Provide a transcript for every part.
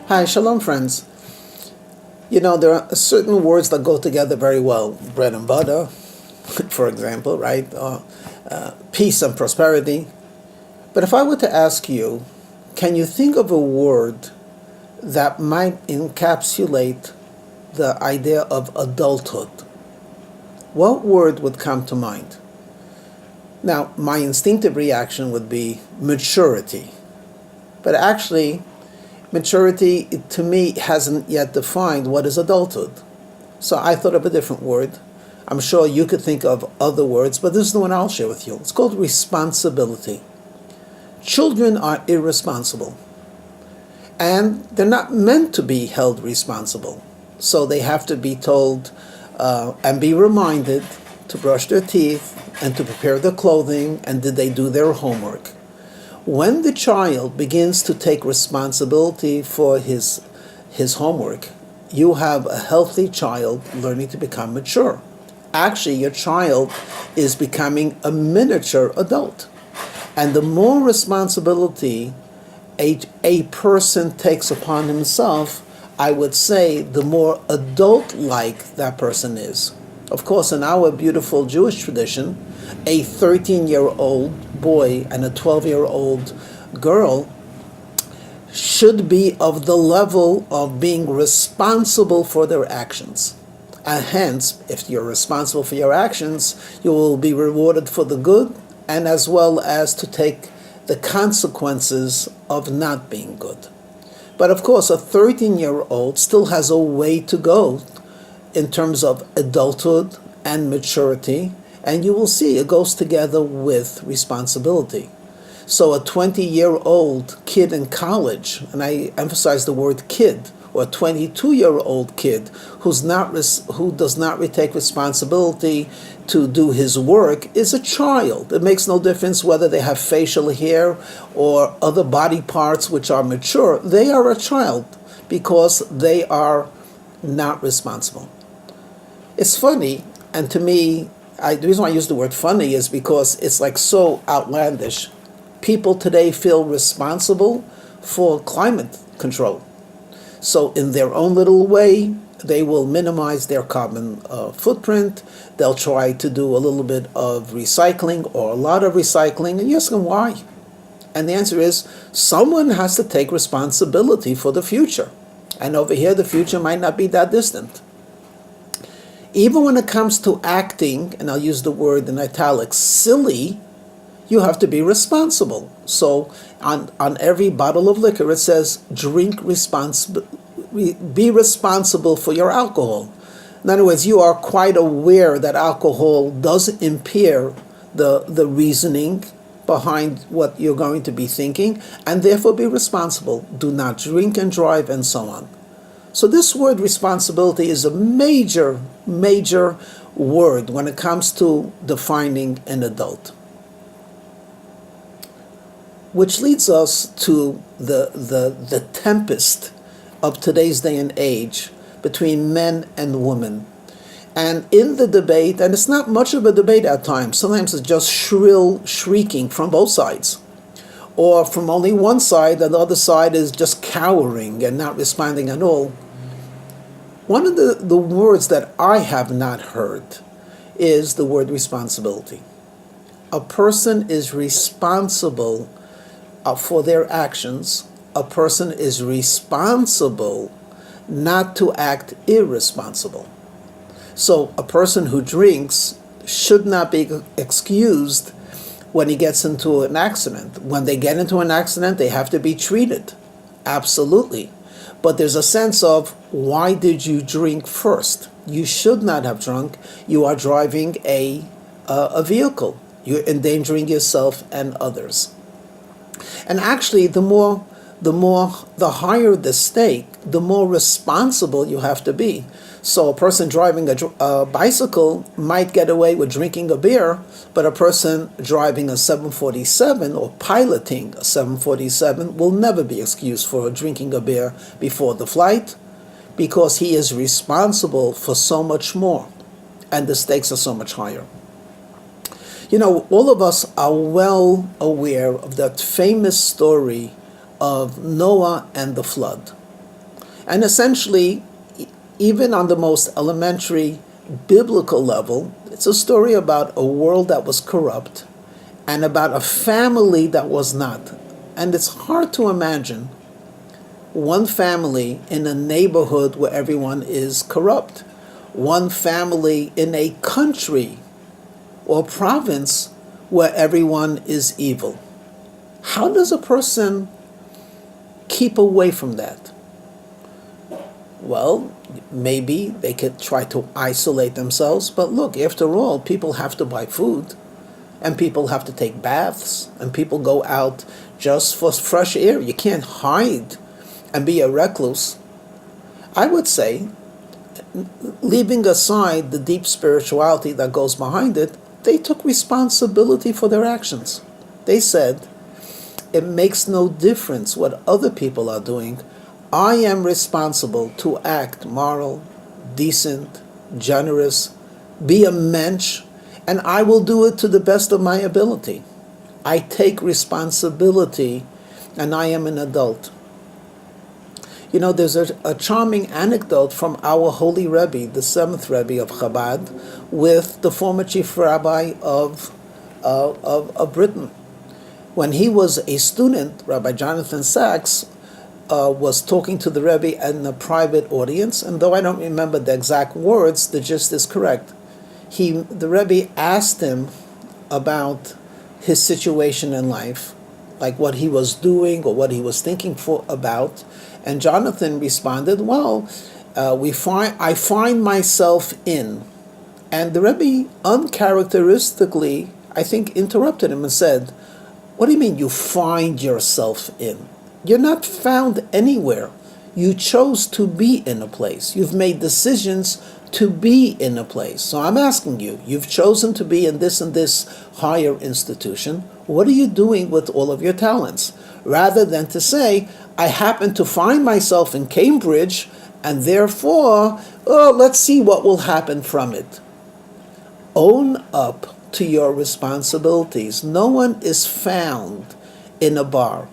Hi, shalom, friends. There are certain words that go together very well. Bread and butter, for example, right? Peace and prosperity. But if I were to ask you, can you think of a word that might encapsulate the idea of adulthood? What word would come to mind? Now, my instinctive reaction would be maturity. But actually, maturity, to me, hasn't yet defined what is adulthood. So I thought of a different word. I'm sure you could think of other words, but this is the one I'll share with you. It's called responsibility. Children are irresponsible, and they're not meant to be held responsible. So they have to be told and be reminded to brush their teeth and to prepare their clothing, and did they do their homework. When the child begins to take responsibility for his homework, you have a healthy child learning to become mature. Actually, your child is becoming a miniature adult. And the more responsibility a person takes upon himself, I would say the more adult-like that person is. Of course, in our beautiful Jewish tradition, a 13-year-old boy and a 12-year-old girl should be of the level of being responsible for their actions. And hence, if you're responsible for your actions, you will be rewarded for the good and as well as to take the consequences of not being good. But of course, a 13-year-old still has a way to go in terms of adulthood and maturity, and you will see it goes together with responsibility. So a 20-year-old kid in college, and I emphasize the word kid, or a 22-year-old kid who does not take responsibility to do his work is a child. It makes no difference whether they have facial hair or other body parts which are mature. They are a child because they are not responsible. It's funny, and to me, the reason why I use the word funny is because it's like so outlandish. People today feel responsible for climate control. So in their own little way, they will minimize their carbon footprint. They'll try to do a little bit of recycling or a lot of recycling. And you ask them why? And the answer is someone has to take responsibility for the future. And over here, the future might not be that distant. Even when it comes to acting, and I'll use the word in italics, silly, you have to be responsible. So on every bottle of liquor, it says, be responsible for your alcohol. In other words, you are quite aware that alcohol does impair the reasoning behind what you're going to be thinking, and therefore be responsible. Do not drink and drive, and so on. So this word responsibility is a major, major word when it comes to defining an adult. Which leads us to the tempest of today's day and age between men and women. And in the debate, and it's not much of a debate at times, sometimes it's just shrill shrieking from both sides. Or from only one side, and the other side is just cowering and not responding at all. One of the words that I have not heard is the word responsibility. A person is responsible for their actions. A person is responsible not to act irresponsible. So a person who drinks should not be excused when he gets into an accident. When they get into an accident, they have to be treated. Absolutely. But there's a sense of, why did you drink first? You should not have drunk. You are driving a vehicle. You're endangering yourself and others. And actually, the higher the stake, the more responsible you have to be. So a person driving a bicycle might get away with drinking a beer, but a person driving a 747 or piloting a 747 will never be excused for drinking a beer before the flight, because he is responsible for so much more, and the stakes are so much higher. All of us are well aware of that famous story of Noah and the flood. And essentially, even on the most elementary biblical level, it's a story about a world that was corrupt and about a family that was not. And it's hard to imagine one family in a neighborhood where everyone is corrupt, one family in a country or province where everyone is evil. How does a person keep away from that? Well, maybe they could try to isolate themselves, but look, after all, people have to buy food, and people have to take baths, and people go out just for fresh air. You can't hide and be a recluse. I would say, leaving aside the deep spirituality that goes behind it, they took responsibility for their actions. They said, it makes no difference what other people are doing. I am responsible to act moral, decent, generous, be a mensch, and I will do it to the best of my ability. I take responsibility, and I am an adult. You know, there's a charming anecdote from our holy Rabbi, the seventh Rabbi of Chabad, with the former chief rabbi of Britain. When he was a student, Rabbi Jonathan Sachs was talking to the Rebbe in a private audience, and though I don't remember the exact words, the gist is correct. The Rebbe asked him about his situation in life, like what he was doing or what he was thinking about, and Jonathan responded, "Well, I find myself in," and the Rebbe uncharacteristically, I think, interrupted him and said, "What do you mean you find yourself in? You're not found anywhere. You chose to be in a place. You've made decisions to be in a place. So I'm asking you, you've chosen to be in this and this higher institution. What are you doing with all of your talents? Rather than to say, I happen to find myself in Cambridge, and therefore, let's see what will happen from it." Own up to your responsibilities. No one is found in a bar.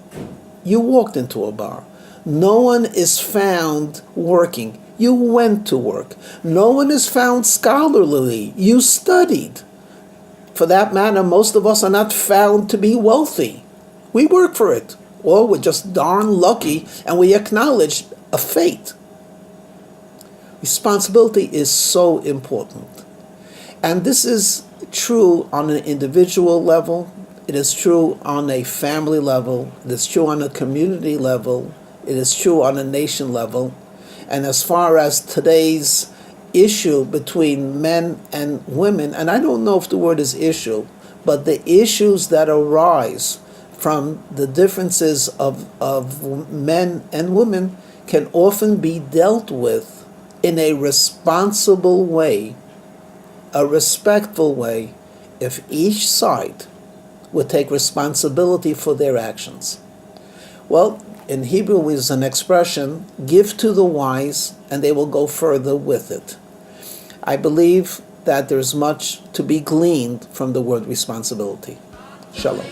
You walked into a bar. No one is found working. You went to work. No one is found scholarly. You studied. For that matter, most of us are not found to be wealthy. We work for it. Or we're just darn lucky and we acknowledge a fate. Responsibility is so important. And this is true on an individual level. It is true on a family level. It is true on a community level. It is true on a nation level. And as far as today's issue between men and women, and I don't know if the word is issue, but the issues that arise from the differences of men and women can often be dealt with in a responsible way, a respectful way, if each side would take responsibility for their actions. Well, in Hebrew is an expression, give to the wise and they will go further with it. I believe that there's much to be gleaned from the word responsibility. Shalom.